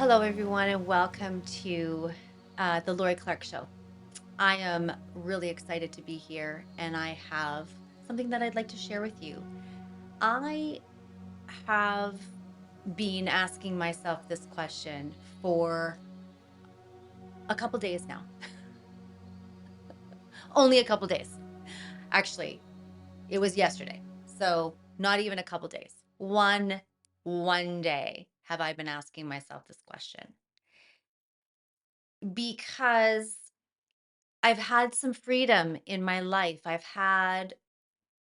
Hello, everyone, and welcome to the Lori Clark Show. I am really excited to be here, and I have something that I'd like to share with you. I have been asking myself this question for a couple days now, only a couple days. Actually, it was yesterday, so not even a couple days. One day have I been asking myself this question because I've had some freedom in my life. I've had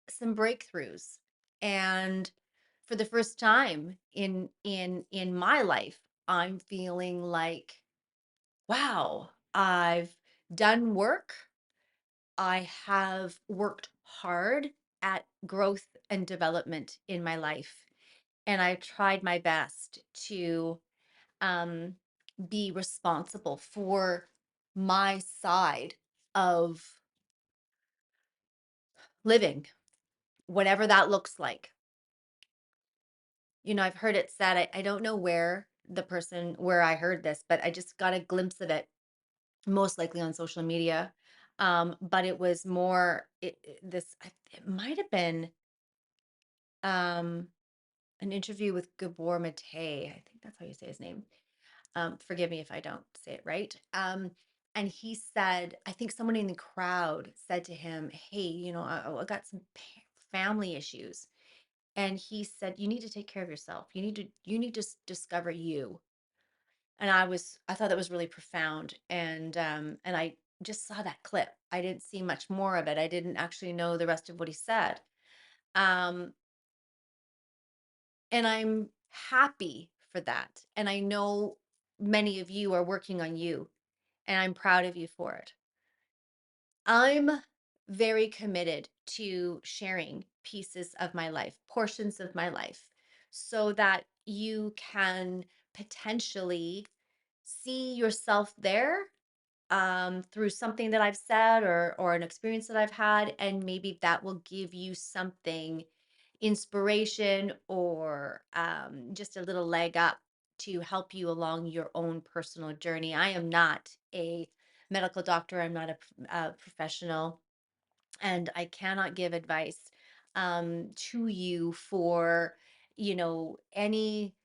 some breakthroughs. And for the first time in my life, I'm feeling like, wow, I've done work. I have worked hard at growth and development in my life. And I've tried my best to um, be responsible for my side of living, whatever that looks like. I've heard it said, I don't know where I heard this, but I just got a glimpse of it, most likely on social media. But it was more, it might have been um, an interview with Gabor Mate. I think that's how you say his name. Forgive me if I don't say it right. And he said, I think someone in the crowd said to him, hey, I got some family issues. And he said, you need to take care of yourself. You need to discover you. And I thought that was really profound. And I just saw that clip. I didn't see much more of it. I didn't actually know the rest of what he said. Um, and I'm happy for that. And I know many of you are working on you, and I'm proud of you for it. I'm very committed to sharing pieces of my life, portions of my life, so that you can potentially see yourself there through something that I've said or an experience that I've had, and maybe that will give you something inspiration or just a little leg up to help you along your own personal journey. I am not a medical doctor. I'm not a professional, and I cannot give advice to you for, any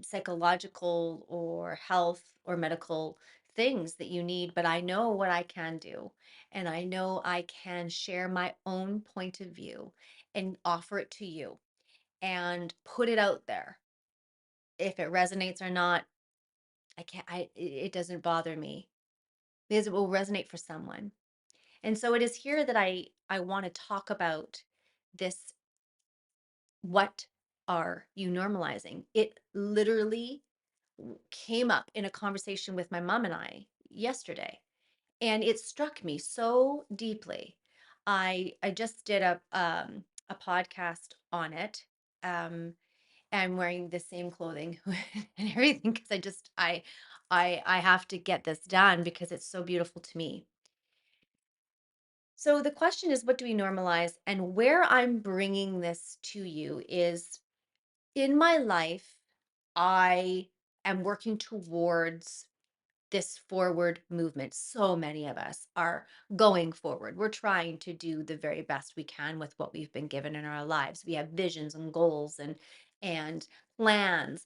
psychological or health or medical things that you need. But I know what I can do, and I know I can share my own point of view and offer it to you and put it out there. If it resonates or not, I can't. It doesn't bother me because it will resonate for someone. And so it is here that I want to talk about this. What are you normalizing? It literally came up in a conversation with my mom and I yesterday, and it struck me so deeply. I just did a podcast on it. I'm wearing the same clothing and everything because I have to get this done because it's so beautiful to me. So the question is, what do we normalize? And where I'm bringing this to you is in my life, I am working towards this forward movement. So many of us are going forward. We're trying to do the very best we can with what we've been given in our lives. We have visions and goals and plans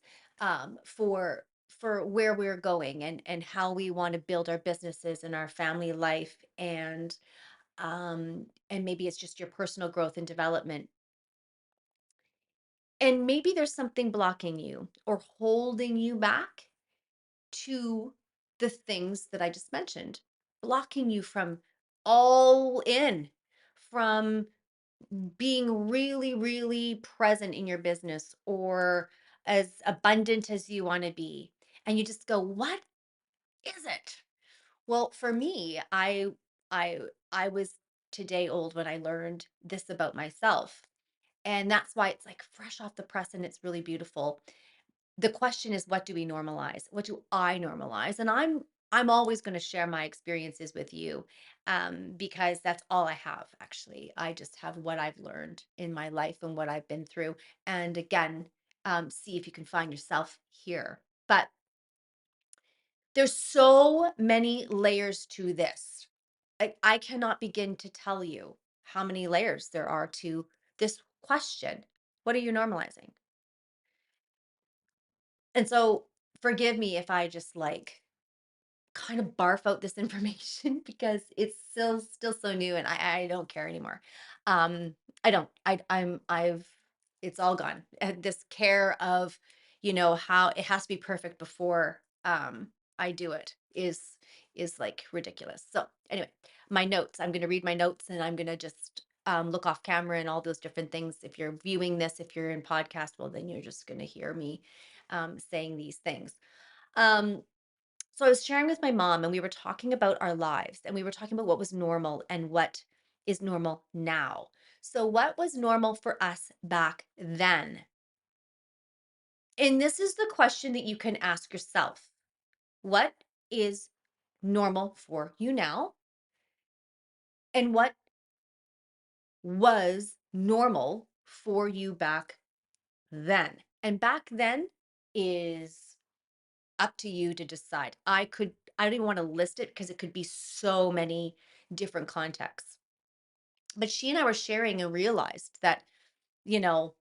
for where we're going and how we want to build our businesses and our family life and maybe it's just your personal growth and development. And maybe there's something blocking you or holding you back to the things that I just mentioned, blocking you from all in, from being really, really present in your business or as abundant as you want to be. And you just go, what is it? Well, for me, I I was today old when I learned this about myself. And that's why it's like fresh off the press and it's really beautiful. The question is, what do we normalize? What do I normalize? And I'm always going to share my experiences with you because that's all I have, actually. I just have what I've learned in my life and what I've been through. And again, see if you can find yourself here. But There's so many layers to this. I cannot begin to tell you how many layers there are to this question. What are you normalizing? And so forgive me if I just like kind of barf out this information because it's still so new and I don't care anymore. Um I don't. I've it's all gone. This care of, how it has to be perfect before I do it is like ridiculous. So, anyway, my notes. I'm going to read my notes and I'm going to just look off camera and all those different things. If you're viewing this, if you're in podcast, well then you're just going to hear me saying these things. Um so I was sharing with my mom and we were talking about our lives and we were talking about what was normal and what is normal now. So what was normal for us back then? And this is the question that you can ask yourself. What is normal for you now? And what was normal for you back then? And back then is up to you to decide. I don't even want to list it because it could be so many different contexts. But she and I were sharing and realized that, you know,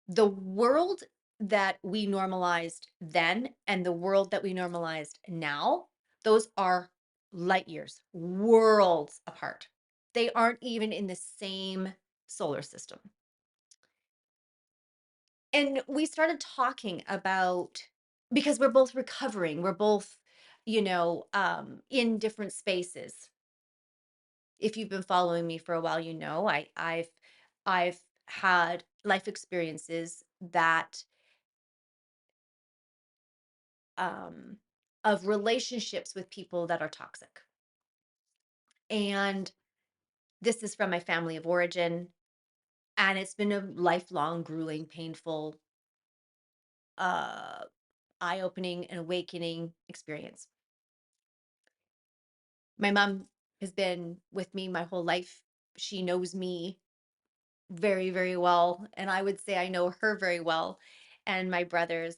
the world that we normalized then and the world that we normalized now, those are light years, worlds apart. They aren't even in the same solar system. And we started talking about, because we're both recovering, we're both, in different spaces. If you've been following me for a while, I've had life experiences that um of relationships with people that are toxic. And this is from my family of origin, and it's been a lifelong, grueling, painful, uh eye-opening and awakening experience. My mom has been with me my whole life. She knows me very, very well, and I would say I know her very well. And my brother's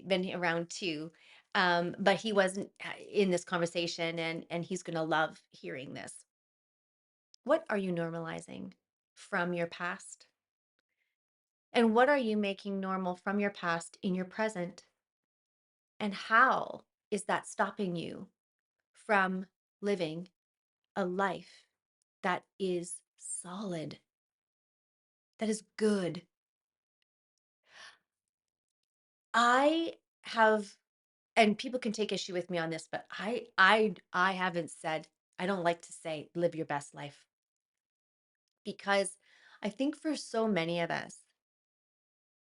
been around too. But he wasn't in this conversation, and he's gonna love hearing this. What are you normalizing from your past? And what are you making normal from your past in your present? And how is that stopping you from living a life that is solid, that is good? I have, and people can take issue with me on this, but I haven't said, I don't like to say live your best life, because I think for so many of us,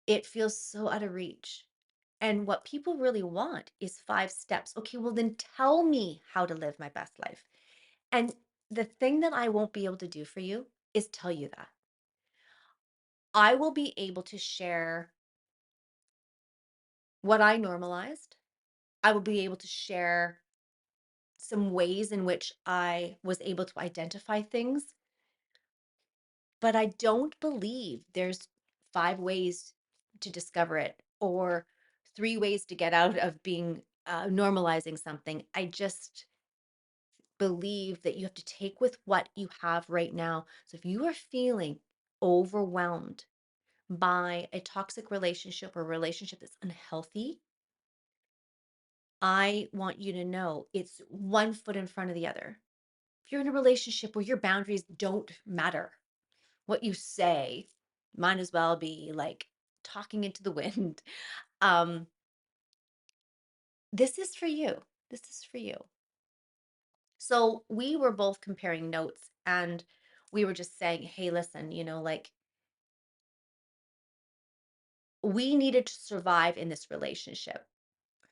it feels so out of reach. And what people really want is 5 steps. Okay, well then tell me how to live my best life. And the thing that I won't be able to do for you is tell you that. I will be able to share what I normalized. I will be able to share some ways in which I was able to identify things, but I don't believe there's 5 ways to discover it or 3 ways to get out of being normalizing something. I just believe that you have to take with what you have right now. So if you are feeling overwhelmed by a toxic relationship or a relationship that's unhealthy, I want you to know it's one foot in front of the other. If you're in a relationship where your boundaries don't matter, what you say might as well be like talking into the wind. Um, this is for you. This is for you. So we were both comparing notes and we were just saying, hey, listen, like we needed to survive in this relationship.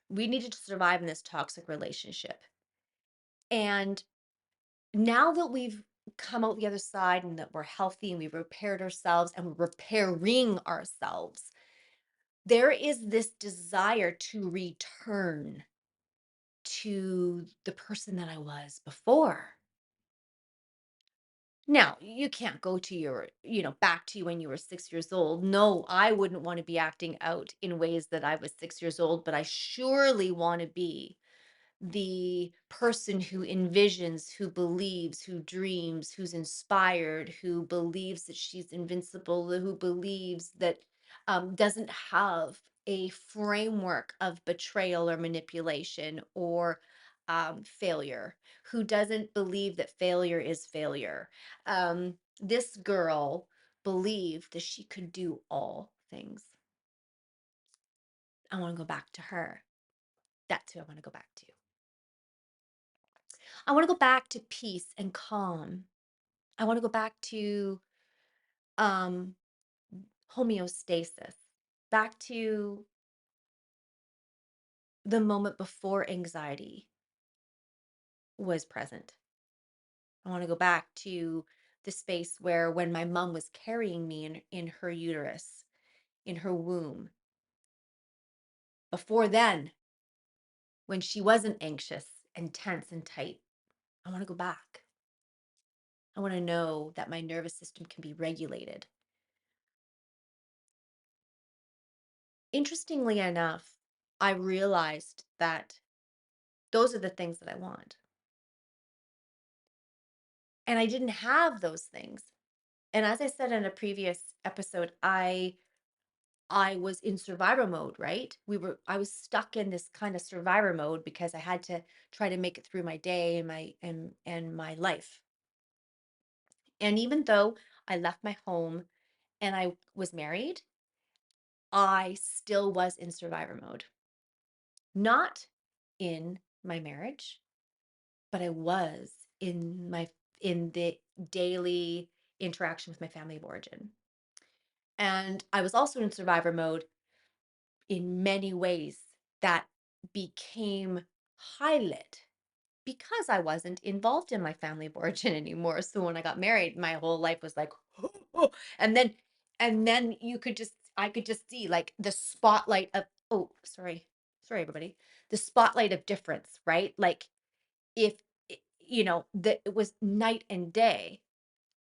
We needed to survive in this toxic relationship. And now that we've come out the other side and that we're healthy and we've repaired ourselves and we're repairing ourselves, there is this desire to return to the person that I was before. Now, you can't go to back to when you were 6 years old. No, I wouldn't want to be acting out in ways that I was 6 years old, but I surely want to be the person who envisions, who believes, who dreams, who's inspired, who believes that she's invincible, who believes that doesn't have a framework of betrayal or manipulation or failure, who doesn't believe that failure is failure. This girl believed that she could do all things. I want to go back to her. That's who I want to go back to. I want to go back to peace and calm. I want to go back to um, homeostasis, back to the moment before anxiety was present. I want to go back to the space where when my mom was carrying me in her uterus, in her womb, before then, when she wasn't anxious and tense and tight, I want to go back. I want to know that my nervous system can be regulated. Interestingly enough, I realized that those are the things that I want. And I didn't have those things. And as I said in a previous episode, I was in survivor mode, right? I was stuck in this kind of survivor mode because I had to try to make it through my day and my life. And even though I left my home and I was married, I still was in survivor mode. Not in my marriage, but I was in the daily interaction with my family of origin. And I was also in survivor mode in many ways that became highlit because I wasn't involved in my family of origin anymore. So when I got married, my whole life was like, and then I could just see like the spotlight of, oh, sorry everybody, the spotlight of difference, right? Like if that it was night and day,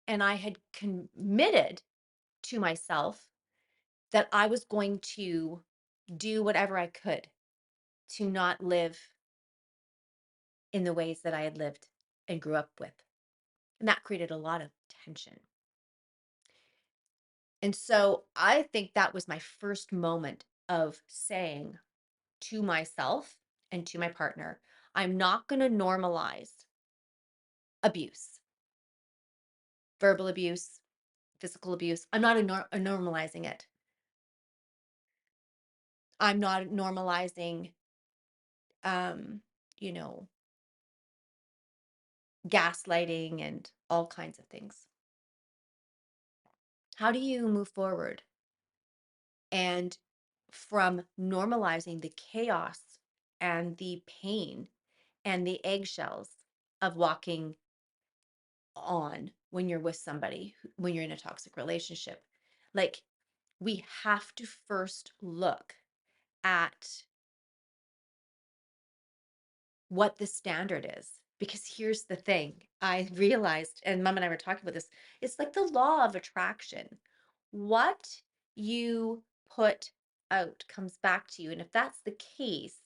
and I had committed to myself that I was going to do whatever I could to not live in the ways that I had lived and grew up with. And that created a lot of tension. And so I think that was my first moment of saying to myself and to my partner, I'm not going to normalize abuse, verbal abuse, physical abuse. I'm not normalizing it. I'm not normalizing, um, you know, gaslighting and all kinds of things. How do you move forward? And from normalizing the chaos and the pain and the eggshells of walking on when you're with somebody, when you're in a toxic relationship, like we have to first look at what the standard is. Because here's the thing I realized, and mom and I were talking about this, it's like the law of attraction. What you put out comes back to you. And if that's the case,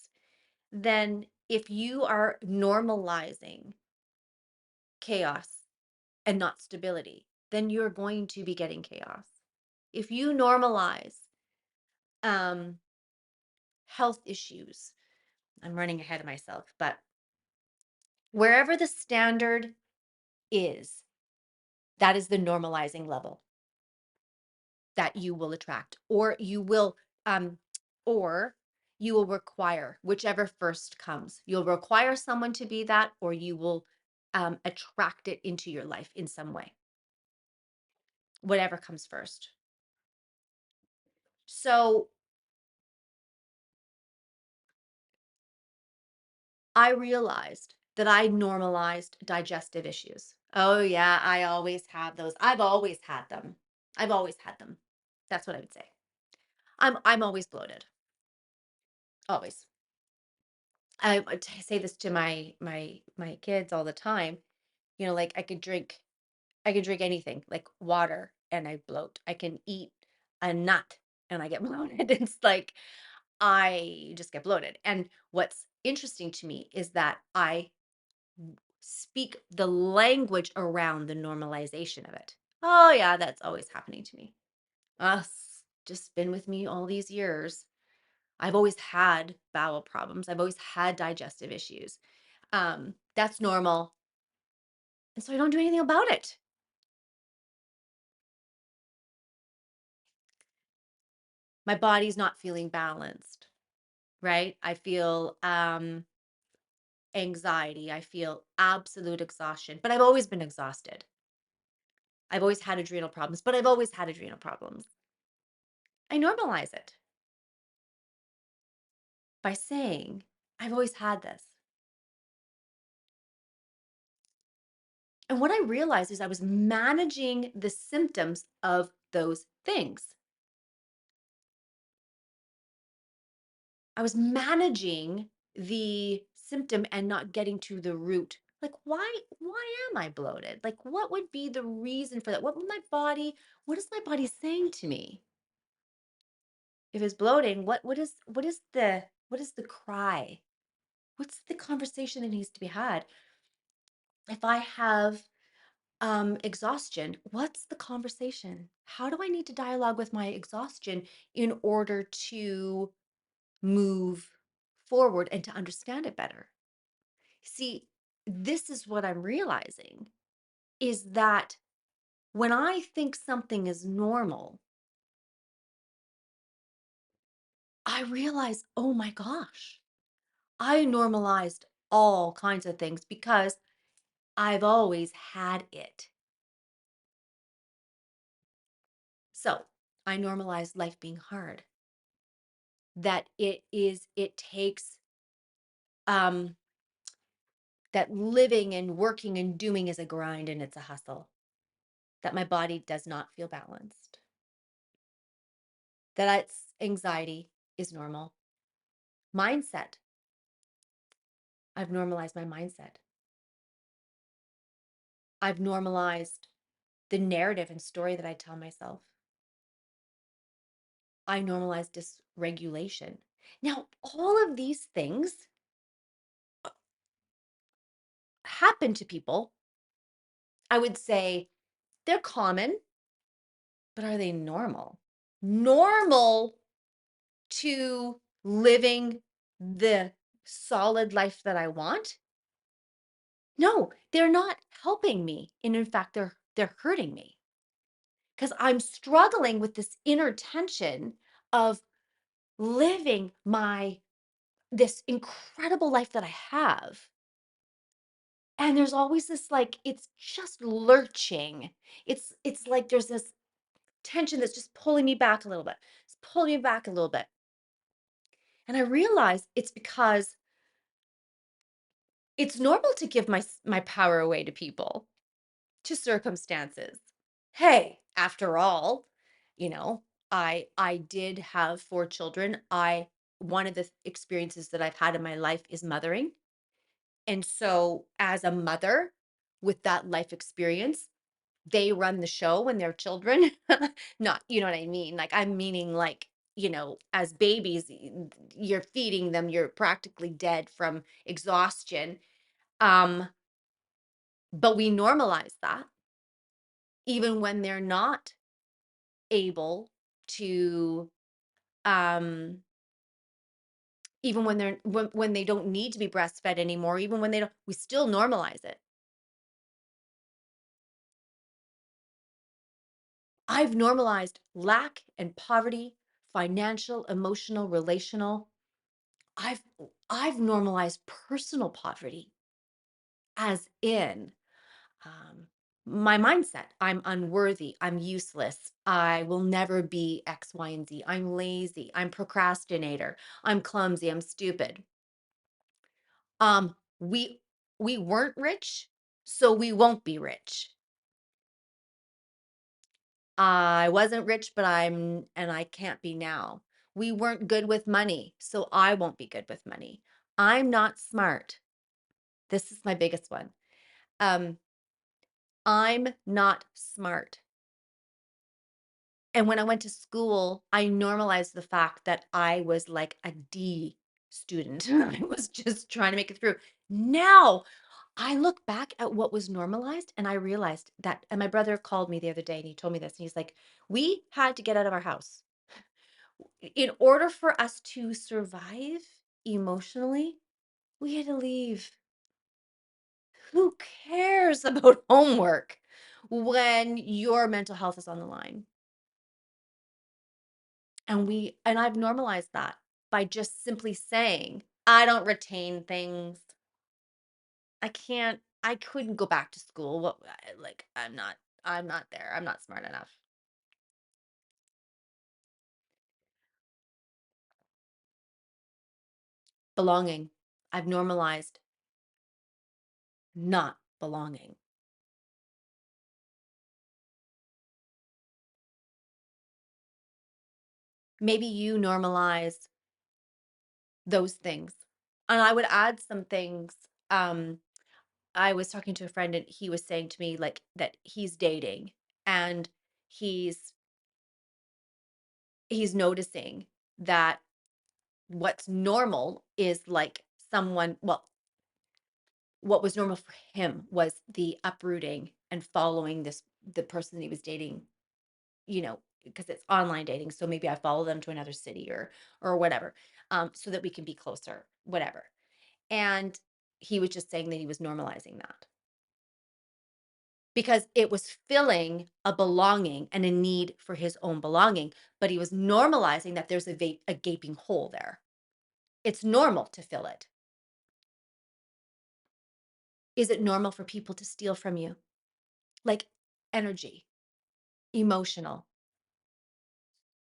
then if you are normalizing chaos and not stability, then you're going to be getting chaos. If you normalize um, health issues, I'm running ahead of myself, but wherever the standard is, that is the normalizing level that you will attract, um, or you will require whichever first comes. You'll require someone to be that, or you will attract it into your life in some way, whatever comes first. So I realized that I normalized digestive issues. Oh yeah, I always have those. I've always had them. I've always had them. That's what I would say. I'm always bloated. Always. Say this to my kids all the time. Like I could drink anything, like water, and I bloat. I can eat a nut and I get bloated. It's like I just get bloated. And what's interesting to me is that I speak the language around the normalization of it. Oh, yeah, that's always happening to me. Just been with me all these years. I've always had bowel problems. I've always had digestive issues. That's normal. And so I don't do anything about it. My body's not feeling balanced, right? I feel anxiety. I feel absolute exhaustion, but I've always been exhausted. I've always had adrenal problems, but I've always had adrenal problems. I normalize it by saying, I've always had this. And what I realized is I was managing the symptoms of those things. I was managing the symptom and not getting to the root. Like, why am I bloated? Like, what would be the reason for that? What is my body saying to me? If it's bloating, what is the cry? What's the conversation that needs to be had? If I have exhaustion, what's the conversation? How do I need to dialogue with my exhaustion in order to move forward and to understand it better? See, this is what I'm realizing is that when I think something is normal, I realize, oh my gosh, I normalized all kinds of things because I've always had it. So I normalized life being hard, that it takes, um, that living and working and doing is a grind and it's a hustle, that my body does not feel balanced, that it's anxiety is normal. Mindset. I've normalized my mindset. I've normalized the narrative and story that I tell myself. I normalized dysregulation. Now, all of these things happen to people. I would say they're common, but are they normal? Normal to living the solid life that I want? No, they're not helping me. And in fact, they're hurting me because I'm struggling with this inner tension of living my this incredible life that I have. And there's always this like it's just lurching. It's like there's this tension that's just pulling me back a little bit. It's pulling me back a little bit. And I realize it's because it's normal to give my power away to people, to circumstances. Hey, after all, you know, I did have 4 children. I One of the experiences that I've had in my life is mothering. And so as a mother with that life experience, they run the show when they're children. Not, you know what I mean? Like I'm meaning like, as babies, you're feeding them, you're practically dead from exhaustion. Um, but we normalize that even when they're not able to, um, even when they don't need to be breastfed anymore, even when they don't, we still normalize it. I've normalized lack and poverty, financial, emotional, relational. I've I've normalized personal poverty as in my mindset. I'm unworthy. I'm useless. I will never be X, Y, and Z. I'm lazy. I'm procrastinator. I'm clumsy. I'm stupid. Um, we we weren't rich, so we won't be rich. I wasn't rich, but I can't be now. We weren't good with money, so I won't be good with money. I'm not smart. This is my biggest one. Um, I'm not smart. And when I went to school, I normalized the fact that I was like a D. student. I was just trying to make it through. Now I look back at what was normalized and I realized that, and my brother called me the other day and he told me this, and he's like, we had to get out of our house in order for us to survive emotionally. We had to leave. Who cares about homework when your mental health is on the line? And I've normalized that by just simply saying, I don't retain things. I couldn't go back to school. Like I'm not there. I'm not smart enough. Belonging. I've normalized not belonging. Maybe you normalize those things. And I would add some things. Um, I was talking to a friend and he was saying to me like that he's dating and he's he's noticing that what's normal is like someone, well, what was normal for him was the uprooting and following the person that he was dating, because it's online dating. So maybe I follow them to another city or whatever, so that we can be closer, whatever. And he was just saying that he was normalizing that because it was filling a belonging and a need for his own belonging, but he was normalizing that there's a gaping hole there. It's normal to fill it. Is it normal for people to steal from you? Like energy, emotional,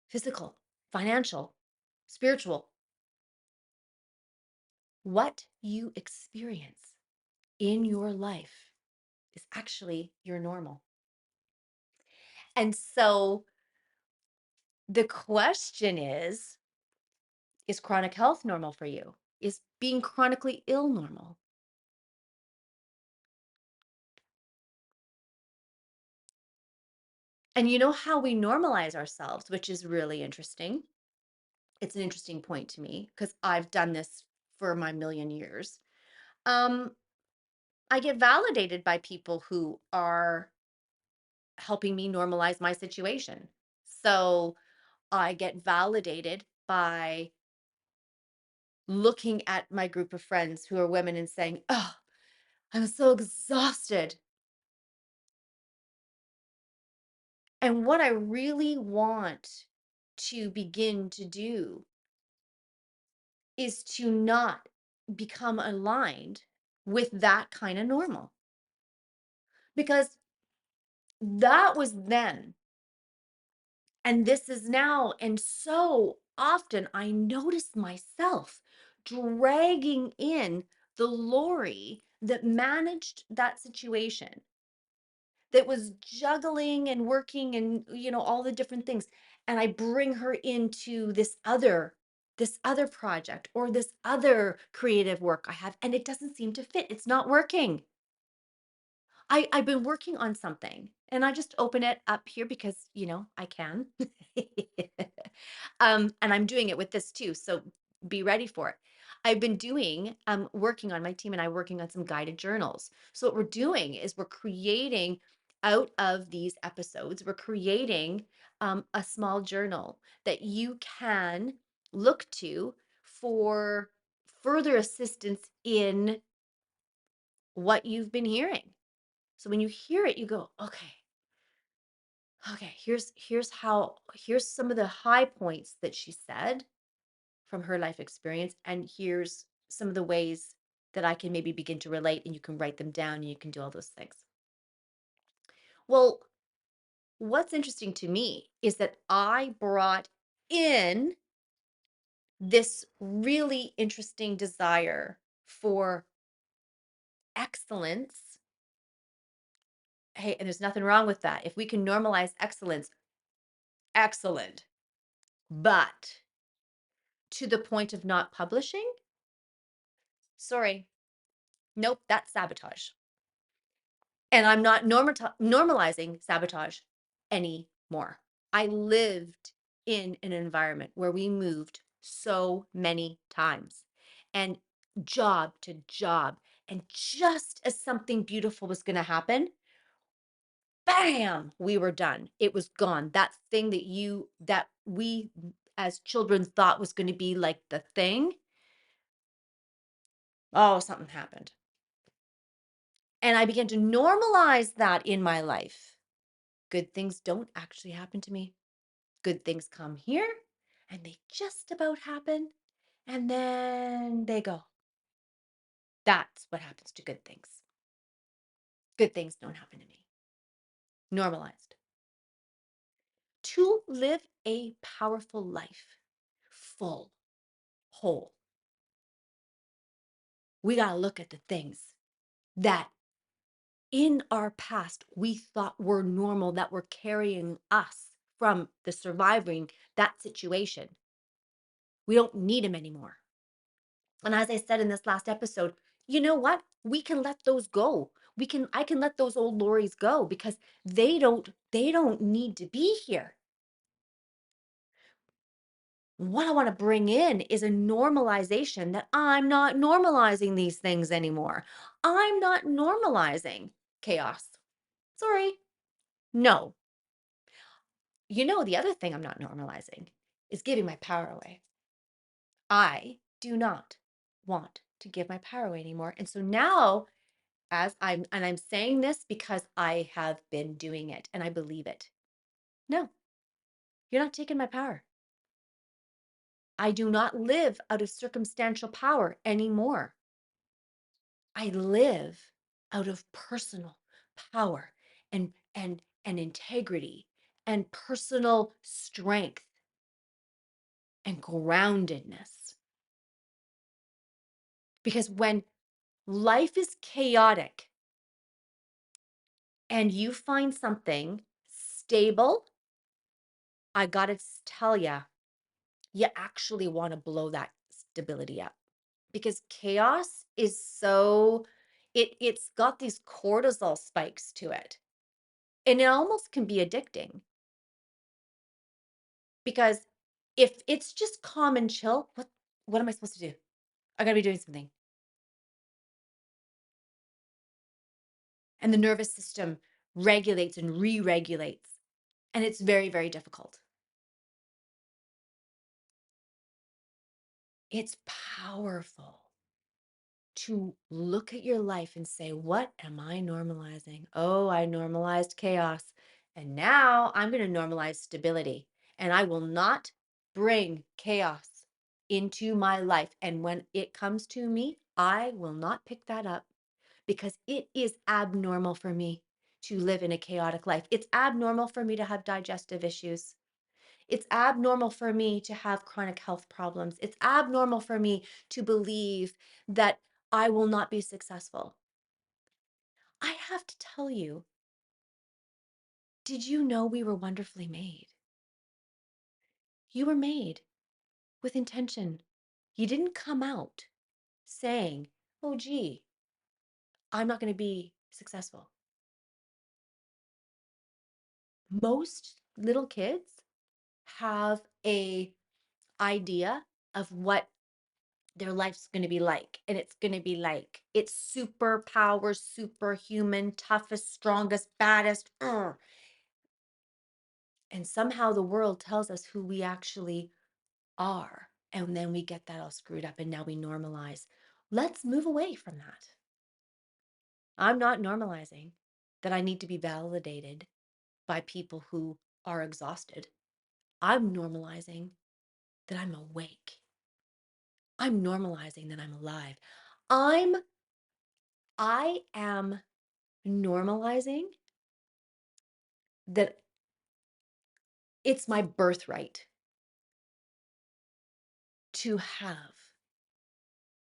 physical, financial, spiritual. What you experience in your life is actually your normal. And so the question is chronic health normal for you? Is being chronically ill normal? And you know how we normalize ourselves, which is really interesting. It's an interesting point to me because I've done this for my million years. Um, I get validated by people who are helping me normalize my situation. So I get validated by looking at my group of friends who are women and saying, oh, I'm so exhausted. And what I really want to begin to do is to not become aligned with that kind of normal because that was then and this is now. And so often I notice myself dragging in the Lori that managed that situation, that was juggling and working and all the different things, and I bring her into this other project or this other creative work I have, and it doesn't seem to fit. It's not working. I've been working on something and I just open it up here because, I can. And I'm doing it with this too. So be ready for it. I've been working on my team and I working on some guided journals. So what we're doing is we're creating out of these episodes, we're creating a small journal that you can look to for further assistance in what you've been hearing. So when you hear it, you go, okay, here's some of the high points that she said from her life experience. And here's some of the ways that I can maybe begin to relate, and you can write them down and you can do all those things. Well, what's interesting to me is that I brought in this really interesting desire for excellence. Hey, and there's nothing wrong with that. If we can normalize excellence, excellent. But to the point of not publishing? Sorry. Nope, that's sabotage. And I'm not normalizing sabotage anymore. I lived in an environment where we moved so many times. and job to job. And just as something beautiful was going to happen, bam, we were done. It was gone. That thing that we as children thought was going to be like the thing, oh, something happened. And I began to normalize that in my life. Good things don't actually happen to me. Good things come here and they just about happen and then they go. That's what happens to good things. Good things don't happen to me. Normalized. To live a powerful life, full, whole, we got to look at the things that in our past we thought were normal, that were carrying us from the surviving that situation. We don't need them anymore. And as I said in this last episode, you know what? We can let those go. I can let those old lorries go because they don't need to be here. What I want to bring in is a normalization that I'm not normalizing these things anymore. I'm not normalizing chaos. Sorry. No. The other thing I'm not normalizing is giving my power away. I do not want to give my power away anymore. And so now, I'm saying this because I have been doing it and I believe it. No, you're not taking my power. I do not live out of circumstantial power anymore. I live out of personal power and integrity and personal strength and groundedness. Because when life is chaotic and you find something stable, I gotta tell you actually want to blow that stability up because chaos is it's got these cortisol spikes to it. And it almost can be addicting because if it's just calm and chill, what am I supposed to do? I gotta be doing something. And the nervous system regulates and re-regulates. And it's very, very difficult. It's powerful to look at your life and say, what am I normalizing? Oh, I normalized chaos. And now I'm going to normalize stability. And I will not bring chaos into my life. And when it comes to me, I will not pick that up because it is abnormal for me to live in a chaotic life. It's abnormal for me to have digestive issues. It's abnormal for me to have chronic health problems. It's abnormal for me to believe that I will not be successful. I have to tell you, did you know we were wonderfully made? You were made with intention. You didn't come out saying, oh, gee, I'm not going to be successful. Most little kids have a idea of what their life's going to be like. And it's going to be like, it's superpower, superhuman, toughest, strongest, baddest. And somehow the world tells us who we actually are. And then we get that all screwed up and now we normalize. Let's move away from that. I'm not normalizing that I need to be validated by people who are exhausted. I'm normalizing that I'm awake. I'm normalizing that I'm alive. I'm I am normalizing that it's my birthright to have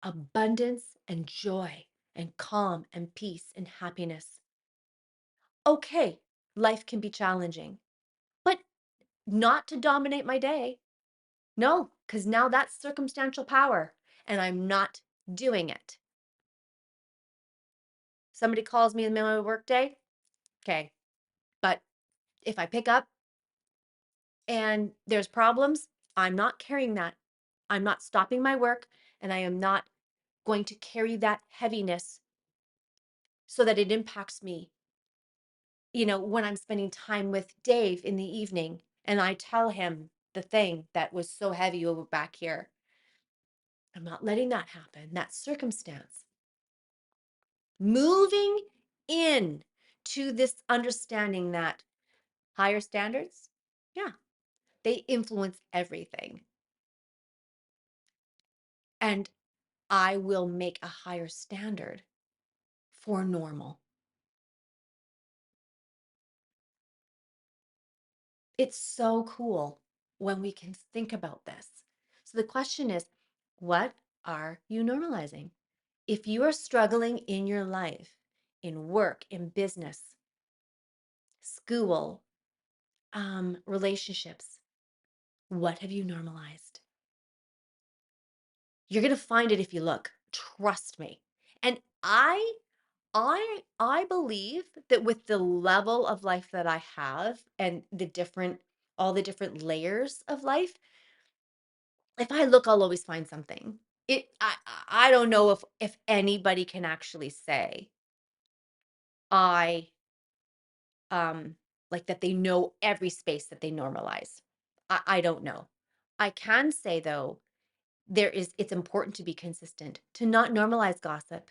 abundance and joy and calm and peace and happiness. Okay, life can be challenging, but not to dominate my day. No, because now that's circumstantial power and I'm not doing it. Somebody calls me in the middle of a work day. Okay, but if I pick up and there's problems, I'm not carrying that. I'm not stopping my work and I am not going to carry that heaviness so that it impacts me, when I'm spending time with Dave in the evening and I tell him the thing that was so heavy over back here. I'm not letting that happen, that circumstance. Moving in to this understanding that higher standards, yeah, they influence everything. And I will make a higher standard for normal. It's so cool when we can think about this. So the question is, what are you normalizing? If you are struggling in your life, in work, in business, school, relationships, what have you normalized? You're going to find it if you look. Trust me. And I believe that with the level of life that I have and all the different layers of life, if I look, I'll always find something. I don't know if anybody can actually say I like that they know every space that they normalize. I don't know. I can say though, it's important to be consistent, to not normalize gossip,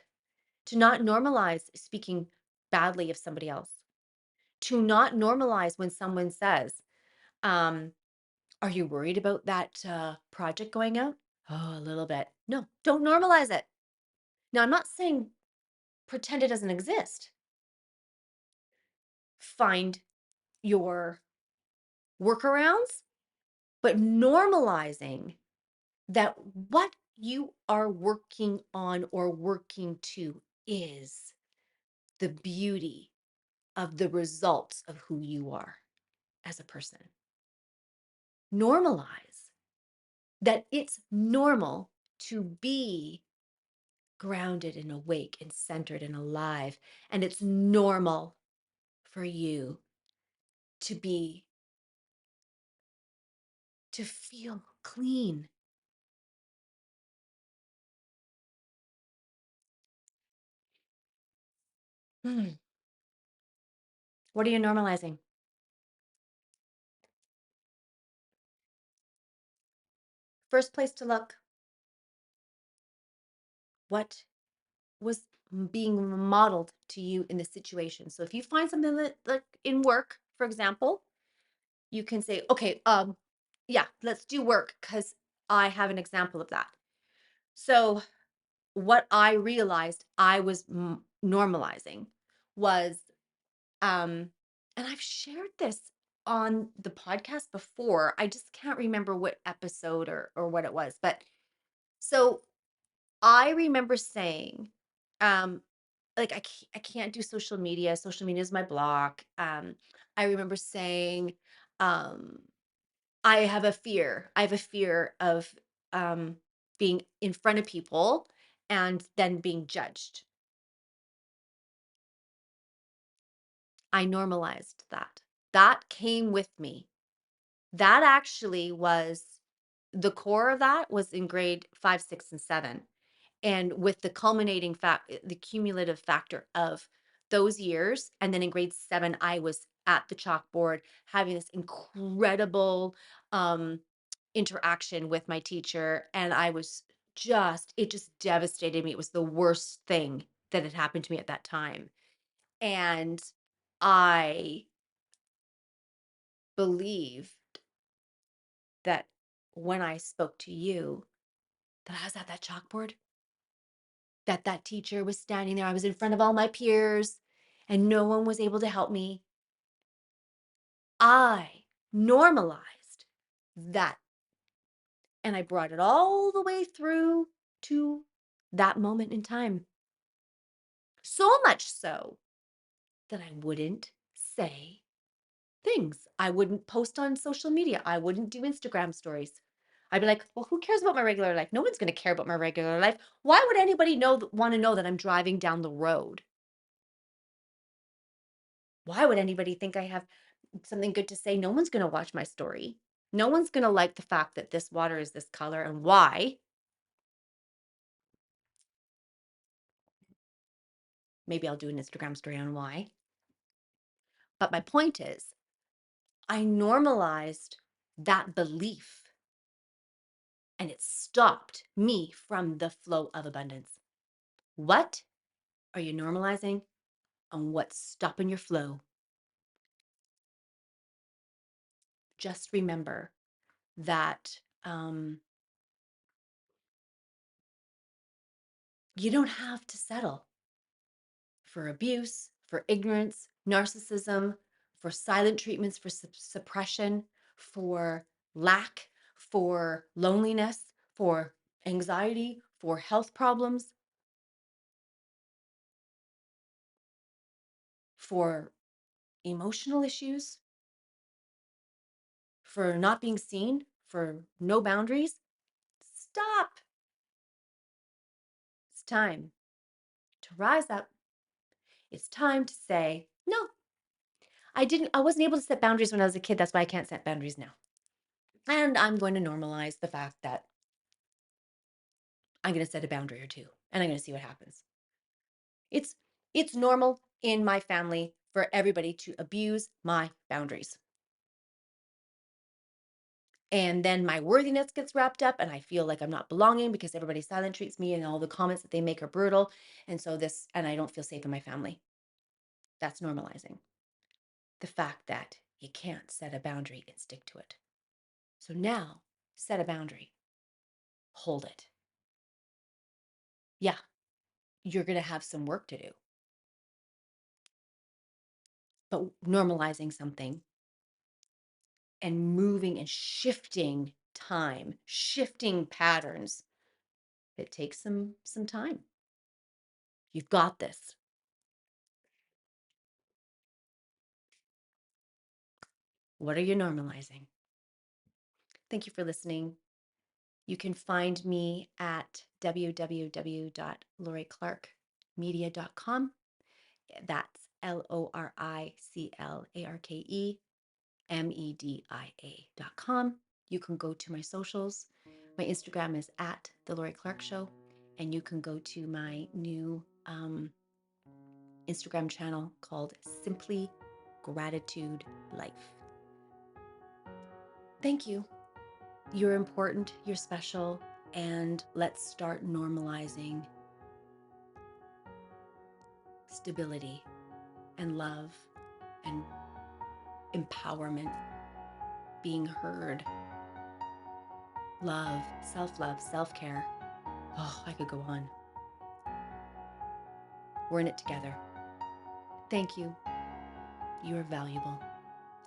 to not normalize speaking badly of somebody else, to not normalize when someone says, um, "Are you worried about that project going out?" Oh, a little bit. No, don't normalize it. Now, I'm not saying pretend it doesn't exist. Find your workarounds, but normalizing that what you are working on or working to is the beauty of the results of who you are as a person. Normalize that it's normal to be grounded and awake and centered and alive. And it's normal for you to to feel clean. Hmm. What are you normalizing? First place to look, what was being modeled to you in the situation? So if you find something that, like in work, for example, you can say, okay, yeah, let's do work because I have an example of that. So what I realized I was normalizing was, um, and I've shared this on the podcast before. I just can't remember what episode or what it was, but so I remember saying, um, like I can't do social media. Social media is my block. I remember saying, um, I have a fear. I have a fear of um, being in front of people and then being judged. I normalized that. That came with me. That actually was the core of that was in grade 5, 6, and 7. And with the culminating the cumulative factor of those years, and then in grade 7, I was at the chalkboard having this incredible um, interaction with my teacher, and it just devastated me. It was the worst thing that had happened to me at that time. And I believed that when I spoke to you, that I was at that chalkboard, that teacher was standing there. I was in front of all my peers and no one was able to help me. I normalized that and I brought it all the way through to that moment in time. So much so that I wouldn't say things. I wouldn't post on social media. I wouldn't do Instagram stories. I'd be like, well, who cares about my regular life? No one's going to care about my regular life. Why would anybody want to know that I'm driving down the road? Why would anybody think I have something good to say? No one's going to watch my story. No one's going to like the fact that this water is this color and why. Maybe I'll do an Instagram story on why. But my point is, I normalized that belief and it stopped me from the flow of abundance. What are you normalizing and what's stopping your flow? Just remember that you don't have to settle for abuse, for ignorance, narcissism, for silent treatments, for suppression, for lack, for loneliness, for anxiety, for health problems, for emotional issues, for not being seen, for no boundaries. Stop. It's time to rise up. It's time to say, no, I wasn't able to set boundaries when I was a kid. That's why I can't set boundaries now. And I'm going to normalize the fact that I'm going to set a boundary or two and I'm going to see what happens. It's it's normal in my family for everybody to abuse my boundaries. And then my worthiness gets wrapped up and I feel like I'm not belonging because everybody silent treats me and all the comments that they make are brutal. And I don't feel safe in my family. That's normalizing the fact that you can't set a boundary and stick to it. So now set a boundary, hold it. Yeah, you're going to have some work to do, but normalizing something and moving and shifting time, shifting patterns, it takes some time. You've got this. What are you normalizing? Thank you for listening. You can find me at www.loriclarkmedia.com. That's LORICLARKEmedia.com. You can go to my socials. My Instagram is at The Lori Clark Show. And you can go to my new Instagram channel called Simply Gratitude Life. Thank you. You're important, you're special, and let's start normalizing stability and love and empowerment, being heard, love, self care. Oh, I could go on. We're in it together. Thank you. You are valuable.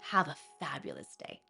Have a fabulous day.